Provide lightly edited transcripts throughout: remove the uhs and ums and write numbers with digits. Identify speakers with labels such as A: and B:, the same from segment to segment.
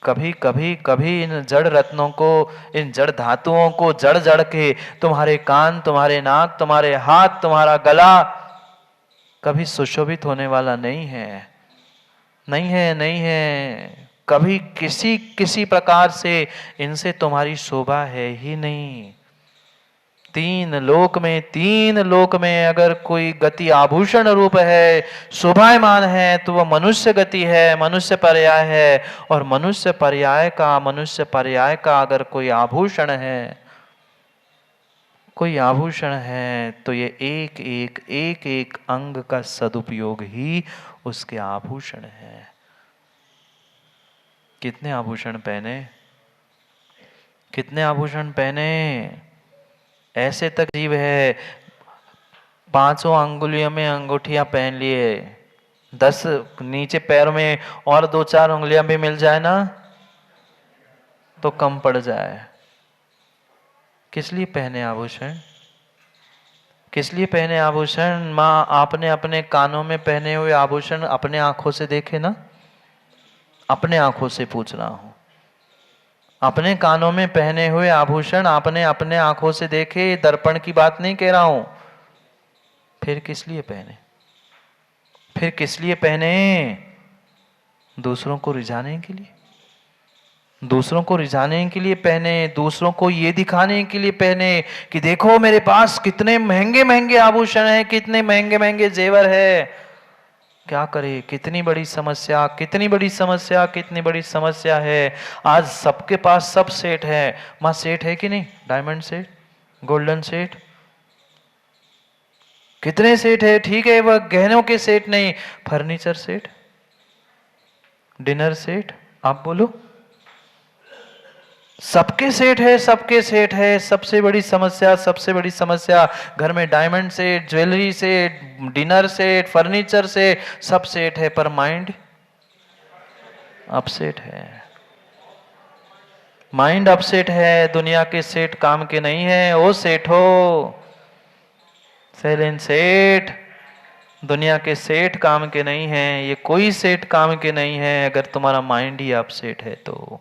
A: कभी कभी कभी इन जड़ रत्नों को, इन जड़ धातुओं को जड़ जड़ के तुम्हारे कान, तुम्हारे नाक, तुम्हारे हाथ, तुम्हारा गला कभी सुशोभित होने वाला नहीं है, नहीं है, नहीं है। कभी किसी किसी प्रकार से इनसे तुम्हारी शोभा है ही नहीं। तीन लोक में अगर कोई गति आभूषण रूप है, शोभायमान है, तो वह मनुष्य गति है, मनुष्य पर्याय है। और मनुष्य पर्याय का अगर कोई आभूषण है, कोई आभूषण है, तो ये एक एक अंग का सदुपयोग ही उसके आभूषण है। कितने आभूषण पहने, कितने आभूषण पहने? ऐसे तक जीव है 5 अंगुलियों में अंगूठियां पहन लिए, 10 नीचे पैर में और 2-4 उंगलियां भी मिल जाए ना तो कम पड़ जाए। किस लिए पहने आभूषण? किस लिए पहने आभूषण? माँ, आपने अपने कानों में पहने हुए आभूषण अपने आंखों से देखे ना? अपने आंखों से पूछ रहा हूं। अपने कानों में पहने हुए आभूषण आपने अपने आंखों से देखे, दर्पण की बात नहीं कह रहा हूं। फिर किस लिए पहने? फिर किस लिए पहने? दूसरों को रिझाने के लिए, दूसरों को रिझाने के लिए पहने, दूसरों को ये दिखाने के लिए पहने कि देखो मेरे पास कितने महंगे महंगे आभूषण हैं, कितने महंगे महंगे जेवर है। क्या करे? कितनी बड़ी समस्या, कितनी बड़ी समस्या, कितनी बड़ी समस्या है। आज सबके पास सब सेट है। मां, सेट है कि नहीं? डायमंड सेट, गोल्डन सेट, कितने सेट है? ठीक है, वह गहनों के सेट नहीं, फर्नीचर सेट, डिनर सेट, आप बोलो। सबके सेट है, सबके सेट है। सबसे बड़ी समस्या, सबसे बड़ी समस्या, घर में diamond set, jewellery set, dinner set, furniture set, सब सेट है, पर माइंड अपसेट है। माइंड अपसेट है। दुनिया के सेट काम के नहीं है। ओ सेठ हो, सेलिन सेठ, दुनिया के सेठ काम के नहीं है। ये कोई सेठ काम के नहीं है अगर तुम्हारा माइंड ही अपसेट है तो।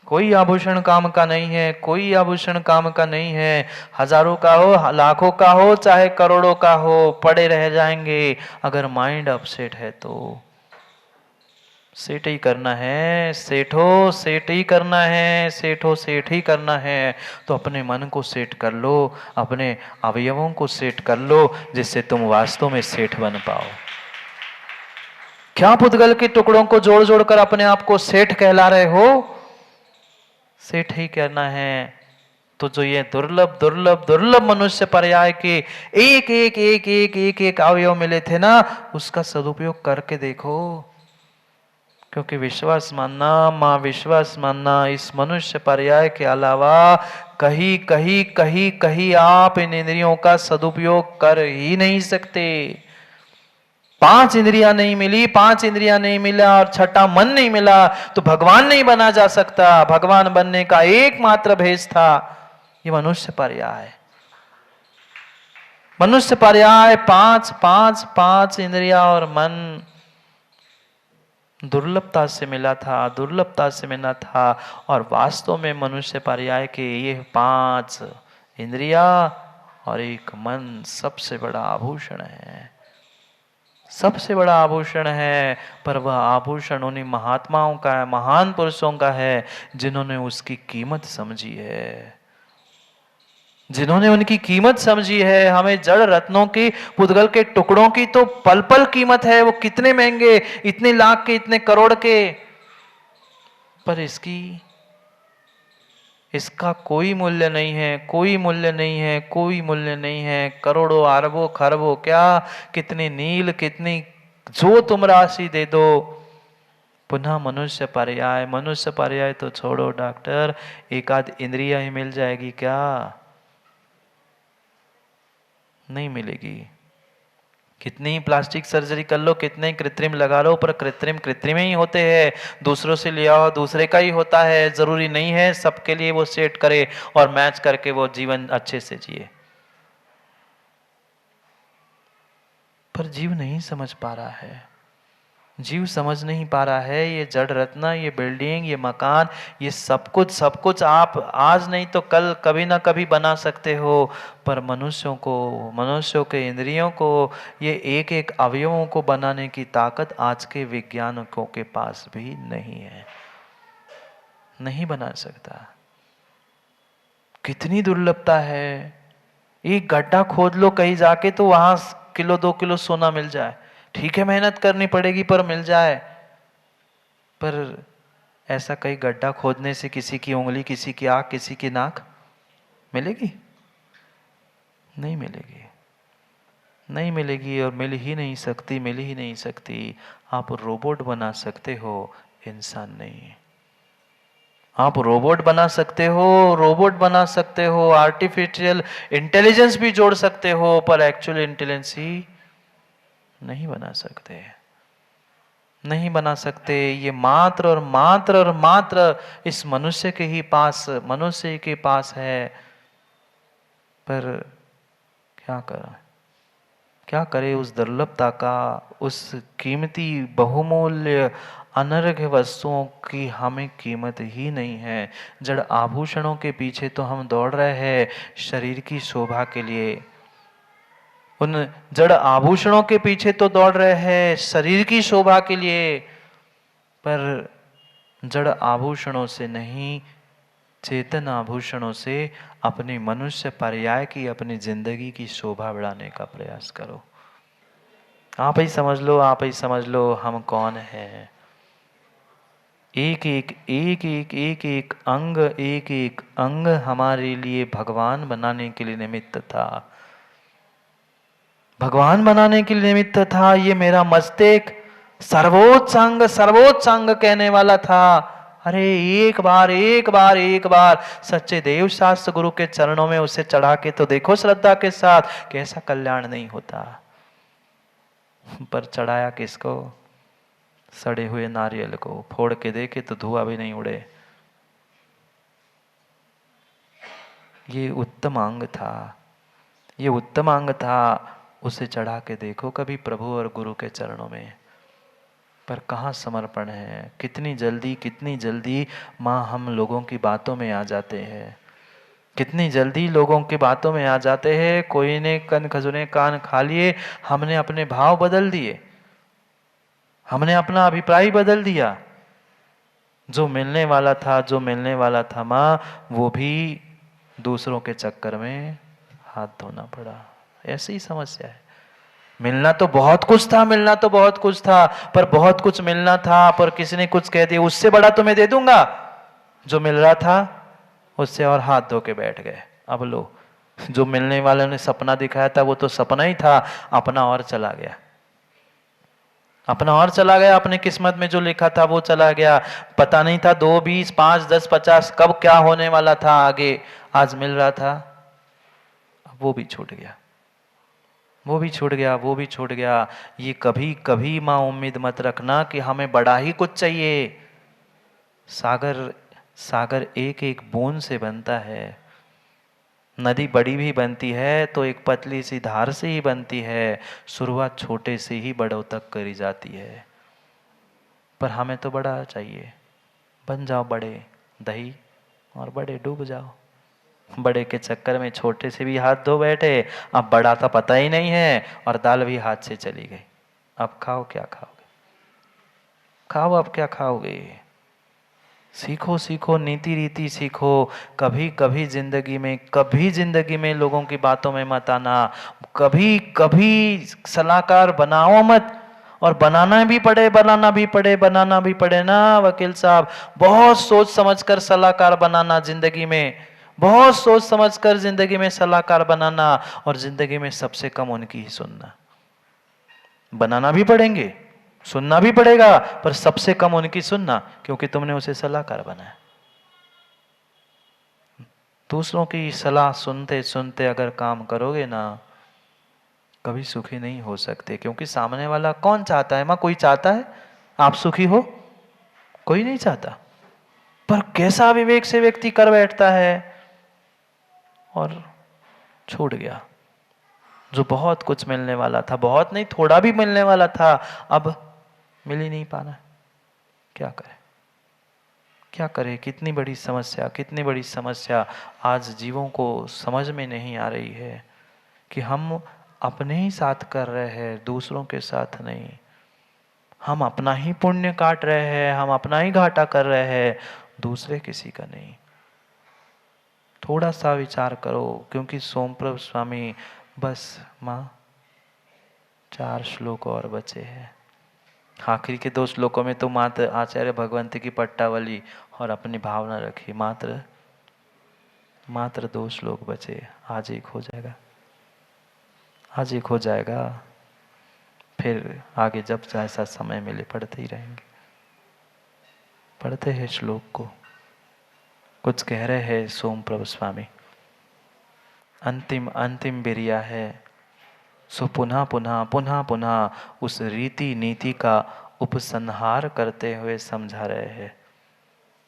A: कोई आभूषण काम का नहीं है, कोई आभूषण काम का नहीं है। हजारों का हो, लाखों का हो, चाहे करोड़ों का हो, पड़े रह जाएंगे अगर माइंड अपसेट है तो। सेठ ही करना है, सेठो सेठ ही करना है, सेठो सेठ ही करना है। तो अपने मन को सेट कर लो, अपने अवयवों को सेट कर लो, जिससे तुम वास्तव में सेठ बन पाओ। क्या पुद्गल के टुकड़ों को जोड़ जोड़ कर अपने आप को सेठ कहला रहे हो? सेठ ही करना है। तो जो ये दुर्लभ दुर्लभ दुर्लभ मनुष्य पर्याय के एक एक एक एक एक एक अवयव मिले थे ना, उसका सदुपयोग करके देखो। क्योंकि विश्वास मानना, मां, विश्वास मानना, इस मनुष्य पर्याय के अलावा कहीं कहीं कहीं कहीं आप इन इंद्रियों का सदुपयोग कर ही नहीं सकते। 5 इंद्रियां नहीं मिली, 5 इंद्रियां नहीं मिला और छठा मन नहीं मिला तो भगवान नहीं बना जा सकता। भगवान बनने का एकमात्र भेष था ये मनुष्य पर्याय। मनुष्य पर्याय 5 इंद्रियां और मन दुर्लभता से मिला था, दुर्लभता से मिला था। और वास्तव में मनुष्य पर्याय के ये 5 इंद्रिया और एक मन सबसे बड़ा आभूषण है, सबसे बड़ा आभूषण है। पर वह आभूषण उन्हीं महात्माओं का है, महान पुरुषों का है, जिन्होंने उसकी कीमत समझी है, जिन्होंने उनकी कीमत समझी है। हमें जड़ रत्नों की, पुद्गल के टुकड़ों की तो पल पल कीमत है। वो कितने महंगे, इतने लाख के, इतने करोड़ के, पर इसका कोई मूल्य नहीं है, कोई मूल्य नहीं है, कोई मूल्य नहीं है। करोड़ों अरबों खरबों क्या, कितनी नील, कितनी जो तुम राशि दे दो, पुनः मनुष्य पर्याय। मनुष्य पर्याय तो छोड़ो डॉक्टर, एक आध इंद्रिया ही मिल जाएगी क्या? नहीं मिलेगी। कितनी प्लास्टिक सर्जरी कर लो, कितने कृत्रिम लगा लो, पर कृत्रिम कृत्रिम ही होते हैं। दूसरों से ले आओ, दूसरे का ही होता है। जरूरी नहीं है सबके लिए वो सेट करे और मैच करके वो जीवन अच्छे से जिए। पर जीव नहीं समझ पा रहा है। जीव समझ नहीं पा रहा है ये जड़ रत्न, ये बिल्डिंग, ये मकान, ये सब कुछ आप आज नहीं तो कल कभी ना कभी बना सकते हो, पर मनुष्यों को, मनुष्यों के इंद्रियों को, ये एक एक अवयवों को बनाने की ताकत आज के वैज्ञानिकों के पास भी नहीं है, नहीं बना सकता। कितनी दुर्लभता है। एक गड्ढा खोद लो कहीं जाके तो वहां किलो 2 किलो सोना मिल जाए, ठीक है मेहनत करनी पड़ेगी पर मिल जाए। पर ऐसा कहीं गड्ढा खोदने से किसी की उंगली, किसी की आंख, किसी की नाक मिलेगी? नहीं मिलेगी, नहीं मिलेगी और मिल ही नहीं सकती, मिल ही नहीं सकती। आप रोबोट बना सकते हो, इंसान नहीं। आप रोबोट बना सकते हो, रोबोट बना सकते हो, आर्टिफिशियल इंटेलिजेंस भी जोड़ सकते हो, पर एक्चुअल इंटेलिजेंस ही नहीं बना सकते, नहीं बना सकते। ये मात्र और मात्र और मात्र इस मनुष्य के ही पास, मनुष्य के पास है। पर क्या करें, क्या करे उस दुर्लभता का, उस कीमती बहुमूल्य अनर्घ्य वस्तुओं की हमें कीमत ही नहीं है। जड़ आभूषणों के पीछे तो हम दौड़ रहे हैं शरीर की शोभा के लिए, उन जड़ आभूषणों के पीछे तो दौड़ रहे हैं शरीर की शोभा के लिए, पर जड़ आभूषणों से नहीं, चेतन आभूषणों से अपनी मनुष्य पर्याय की, अपनी जिंदगी की शोभा बढ़ाने का प्रयास करो। आप ही समझ लो, आप ही समझ लो हम कौन हैं। एक एक एक एक एक एक अंग, एक एक अंग हमारे लिए भगवान बनाने के लिए निमित्त था, भगवान बनाने के लिए निमित्त था। ये मेरा मस्तक सर्वोच्च अंग, सर्वोच्च अंग कहने वाला था। अरे एक बार एक बार एक बार सच्चे देव शास्त्र गुरु के चरणों में उसे चढ़ा के तो देखो श्रद्धा के साथ, कैसा कल्याण नहीं होता। पर चढ़ाया किसको? सड़े हुए नारियल को। फोड़ के देखे तो धुआं भी नहीं उड़े। ये उत्तम अंग था, ये उत्तम अंग था, उसे चढ़ा के देखो कभी प्रभु और गुरु के चरणों में। पर कहाँ समर्पण है। कितनी जल्दी माँ हम लोगों की बातों में आ जाते हैं, कितनी जल्दी लोगों की बातों में आ जाते हैं। कोई ने कन खजुने कान खा लिए, हमने अपने भाव बदल दिए, हमने अपना अभिप्राय बदल दिया। जो मिलने वाला था, जो मिलने वाला था माँ, वो भी दूसरों के चक्कर में हाथ धोना पड़ा। ऐसी ही समस्या है। मिलना तो बहुत कुछ था, मिलना तो बहुत कुछ था, पर बहुत कुछ मिलना था, पर किसी ने कुछ कह दिया उससे बड़ा तुम्हें दे दूंगा। जो मिल रहा था उससे और हाथ धो के बैठ गए। अब लो, जो मिलने वाले ने सपना दिखाया था वो तो सपना ही था, अपना और चला गया, अपना और चला गया। अपने किस्मत में जो लिखा था वो चला गया। पता नहीं था 2, 20, 5, 10, 50 कब क्या होने वाला था आगे। आज मिल रहा था, वो भी छूट गया, वो भी छूट गया, वो भी छूट गया। ये कभी कभी माँ उम्मीद मत रखना कि हमें बड़ा ही कुछ चाहिए। सागर, सागर एक एक बूंद से बनता है। नदी बड़ी भी बनती है तो एक पतली सी धार से ही बनती है। शुरुआत छोटे से ही बड़ों तक करी जाती है। पर हमें तो बड़ा चाहिए। बन जाओ बड़े दही और बड़े डूब जाओ। बड़े के चक्कर में छोटे से भी हाथ धो बैठे, अब बड़ा तो पता ही नहीं है और दाल भी हाथ से चली गई। अब खाओ क्या खाओगे, खाओ अब क्या खाओगे। सीखो सीखो, नीति रीति सीखो। कभी कभी जिंदगी में, कभी जिंदगी में लोगों की बातों में मत आना। कभी कभी सलाहकार बनाओ मत। और बनाना भी पड़े, बनाना भी पड़े, बनाना भी पड़े ना वकील साहब, बहुत सोच समझकर सलाहकार बनाना जिंदगी में, बहुत सोच समझकर जिंदगी में सलाहकार बनाना। और जिंदगी में सबसे कम उनकी ही सुनना। बनाना भी पड़ेंगे, सुनना भी पड़ेगा, पर सबसे कम उनकी सुनना, क्योंकि तुमने उसे सलाहकार बनाया। दूसरों की सलाह सुनते सुनते अगर काम करोगे ना, कभी सुखी नहीं हो सकते। क्योंकि सामने वाला कौन चाहता है माँ? कोई चाहता है आप सुखी हो? कोई नहीं चाहता। पर कैसा विवेक से व्यक्ति कर बैठता है और छूट गया। जो बहुत कुछ मिलने वाला था, बहुत नहीं थोड़ा भी मिलने वाला था, अब मिल ही नहीं पाना, क्या करें, क्या करें। कितनी बड़ी समस्या, कितनी बड़ी समस्या आज जीवों को समझ में नहीं आ रही है कि हम अपने ही साथ कर रहे हैं, दूसरों के साथ नहीं। हम अपना ही पुण्य काट रहे हैं, हम अपना ही घाटा कर रहे हैं, दूसरे किसी का नहीं। थोड़ा सा विचार करो, क्योंकि सोमप्रभ स्वामी, बस माँ 4 श्लोक और बचे हैं। आखिरी के 2 श्लोकों में तो मात्र आचार्य भगवंत की पट्टावली और अपनी भावना रखी। मात्र 2 श्लोक बचे। आज एक हो जाएगा, आज एक हो जाएगा, फिर आगे जब जैसा समय मिले पढ़ते ही रहेंगे। पढ़ते हैं श्लोक को। कुछ कह रहे हैं सोमप्रभ स्वामी, अंतिम अंतिम बिरिया है, सो पुनः पुनः पुनः पुनः उस रीति नीति का उपसंहार करते हुए समझा रहे हैं।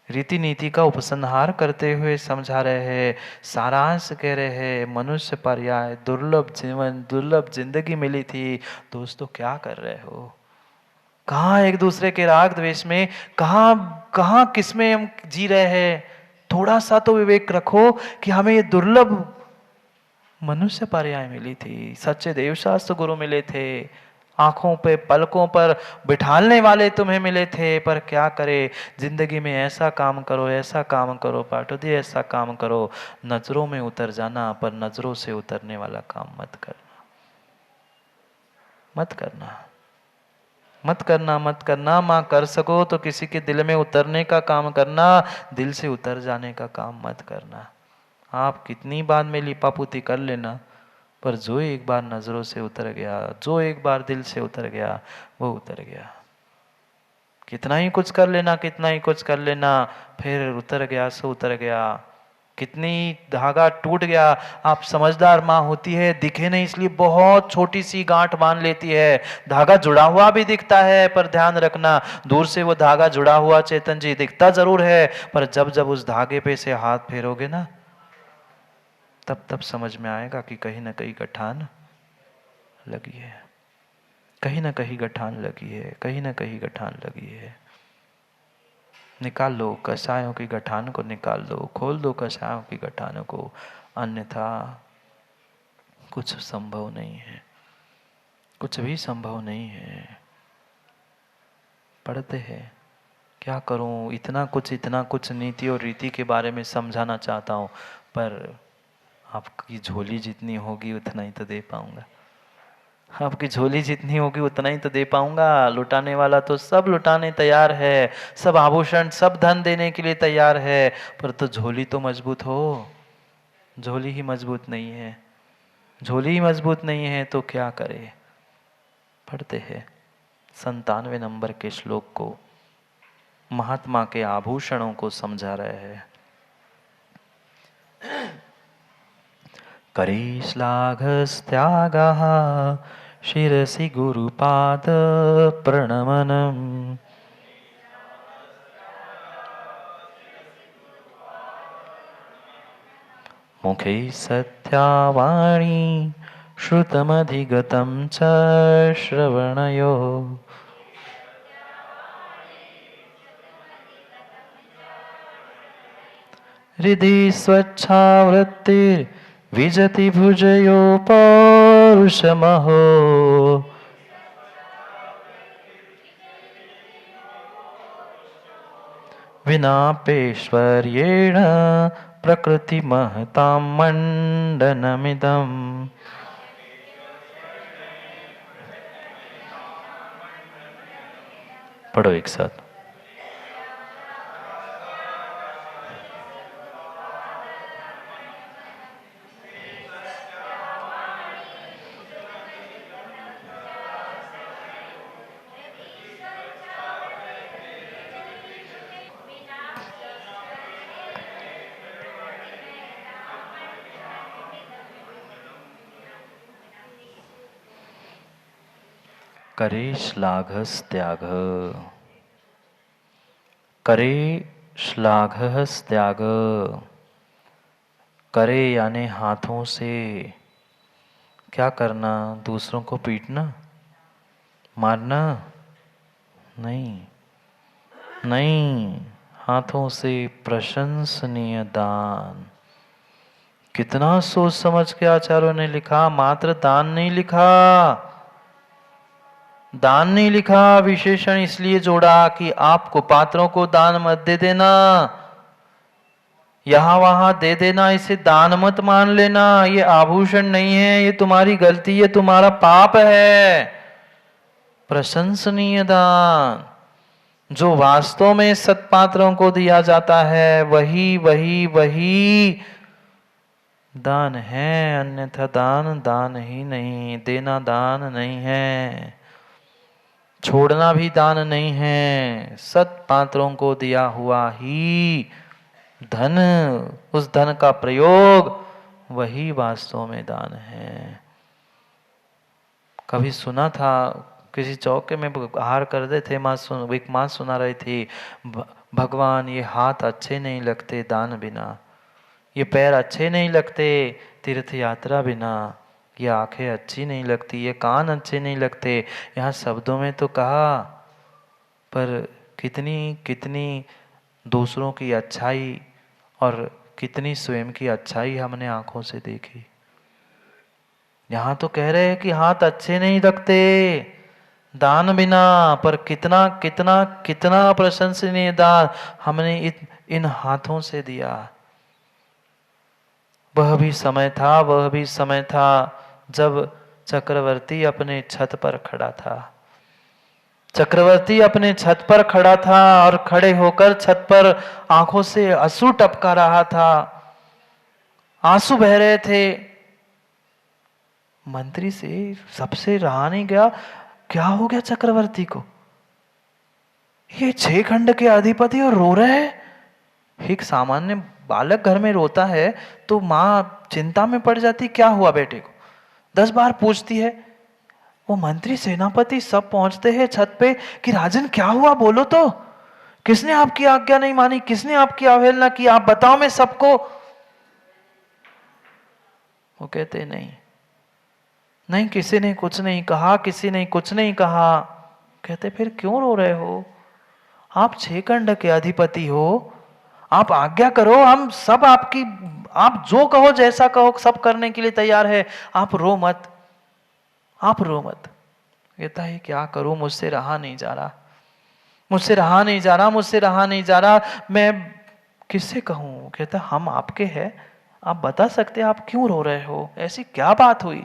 A: रीति नीति का उपसंहार करते हुए समझा रहे हैं। सारांश कह रहे हैं, मनुष्य पर्याय, दुर्लभ जीवन, दुर्लभ जिंदगी मिली थी। दोस्तों क्या कर रहे हो? कहाँ एक दूसरे के राग द्वेष में, कहाँ कहाँ किस में हम जी रहे हैं? थोड़ा सा तो विवेक रखो कि हमें ये दुर्लभ मनुष्य पर्याय मिली थी, सच्चे देवशास्त्र गुरु मिले थे, आंखों पे पलकों पर बिठालने वाले तुम्हें मिले थे। पर क्या करे, जिंदगी में ऐसा काम करो, ऐसा काम करो पाठोदी, ऐसा काम करो, नजरों में उतर जाना, पर नजरों से उतरने वाला काम मत करना, मत करना, मत करना, मत करना। माँ कर सको तो किसी के दिल में उतरने का काम करना, दिल से उतर जाने का काम मत करना। आप कितनी बार में लिपापुती कर लेना, पर जो एक बार नजरों से उतर गया, जो एक बार दिल से उतर गया, वो उतर गया। कितना ही कुछ कर लेना, कितना ही कुछ कर लेना, फिर उतर गया सो उतर गया। कितनी धागा टूट गया। आप समझदार माँ होती है, दिखे नहीं इसलिए बहुत छोटी सी गांठ बांध लेती है। धागा जुड़ा हुआ भी दिखता है, पर ध्यान रखना, दूर से वो धागा जुड़ा हुआ चेतन जी दिखता जरूर है, पर जब जब उस धागे पे से हाथ फेरोगे ना, तब तब समझ में आएगा कि कहीं ना कहीं गठान लगी है, कहीं ना कहीं गठान लगी है, कहीं ना कहीं गठान लगी है। निकाल लो कषायों की गठान को, निकाल दो, खोल दो कषायों की गठानों को, अन्यथा कुछ संभव नहीं है, कुछ भी संभव नहीं है। पढ़ते हैं, क्या करूं, इतना कुछ नीति और रीति के बारे में समझाना चाहता हूं, पर आपकी झोली जितनी होगी उतना ही तो दे पाऊंगा, आपकी झोली जितनी होगी उतना ही तो दे पाऊंगा। लुटाने वाला तो सब लुटाने तैयार है, सब आभूषण, सब धन देने के लिए तैयार है, पर तो झोली तो मजबूत हो। झोली ही मजबूत नहीं है, झोली ही मजबूत नहीं है तो क्या करे। पढ़ते हैं 97 नंबर के श्लोक को, महात्मा के आभूषणों को समझा रहे हैं। करे श्लाघस्त्यागः शिरसि गुरुपाद प्रणमनम्। मुखे सत्यावाणी श्रुतमधिगतं च श्रवणयोः। हृदि स्वच्छावृत्तिर्विजति भुजयो पौरुषमहो। विनापेश्वर्येण प्रकृतिमहतां मण्डनमिदम्। पढ़ो एक साथ। करे श्लाघस्त्याग, करे श्लाघस्त्याग, करे यानी हाथों से क्या करना, दूसरों को पीटना, मारना, नहीं, नहीं, हाथों से प्रशंसनीय दान। कितना सोच समझ के आचार्यों ने लिखा, मात्र दान नहीं लिखा, दान नहीं लिखा, विशेषण इसलिए जोड़ा कि आपको पात्रों को दान मत दे देना, यहां वहां दे देना, इसे दान मत मान लेना, ये आभूषण नहीं है, ये तुम्हारी गलती है, तुम्हारा पाप है। प्रशंसनीय दान जो वास्तव में सत्पात्रों को दिया जाता है, वही वही वही दान है, अन्यथा दान दान ही नहीं, देना दान नहीं है, छोड़ना भी दान नहीं है, सत्पात्रों को दिया हुआ ही धन, उस धन का प्रयोग वही वास्तव में दान है। कभी सुना था, किसी चौके में आहार कर रहे थे, एक माँ सुना रही थी, भगवान ये हाथ अच्छे नहीं लगते दान बिना, ये पैर अच्छे नहीं लगते तीर्थ यात्रा बिना, ये आंखें अच्छी नहीं लगती, ये कान अच्छे नहीं लगते। यहाँ शब्दों में तो कहा, पर कितनी कितनी दूसरों की अच्छाई और कितनी स्वयं की अच्छाई हमने आंखों से देखी। यहाँ तो कह रहे हैं कि हाथ अच्छे नहीं लगते दान बिना, पर कितना कितना कितना प्रशंसनीय दान हमने इन हाथों से दिया। वह भी समय था जब चक्रवर्ती अपने छत पर खड़ा था। चक्रवर्ती अपने छत पर खड़ा था और खड़े होकर छत पर आंखों से आंसू टपका रहा था, आंसू बह रहे थे। मंत्री से सबसे रहा नहीं गया, क्या हो गया चक्रवर्ती को, ये 6 खंड के अधिपति और रो रहे हैं। एक सामान्य बालक घर में रोता है तो माँ चिंता में पड़ जाती, क्या हुआ बेटे को, 10 बार पूछती है। वो मंत्री सेनापति सब पहुंचते हैं छत पे कि राजन क्या हुआ, बोलो तो, किसने आपकी आज्ञा नहीं मानी, किसने आपकी अवहेलना की, आप बताओ मैं सबको। वो कहते नहीं, नहीं किसी ने कुछ नहीं कहा, किसी ने कुछ नहीं कहा। कहते फिर क्यों रो रहे हो, आप 6 खंड के अधिपति हो, आप आज्ञा करो, हम सब आपकी, आप जो कहो जैसा कहो सब करने के लिए तैयार है, आप रो मत, आप रो मत। कहता है क्या करूं, मुझसे रहा नहीं जा रहा, मुझसे रहा नहीं जा रहा, मुझसे रहा नहीं जा रहा, मैं किससे कहूं। कहता हम आपके हैं, आप बता सकते हैं आप क्यों रो रहे हो, ऐसी क्या बात हुई।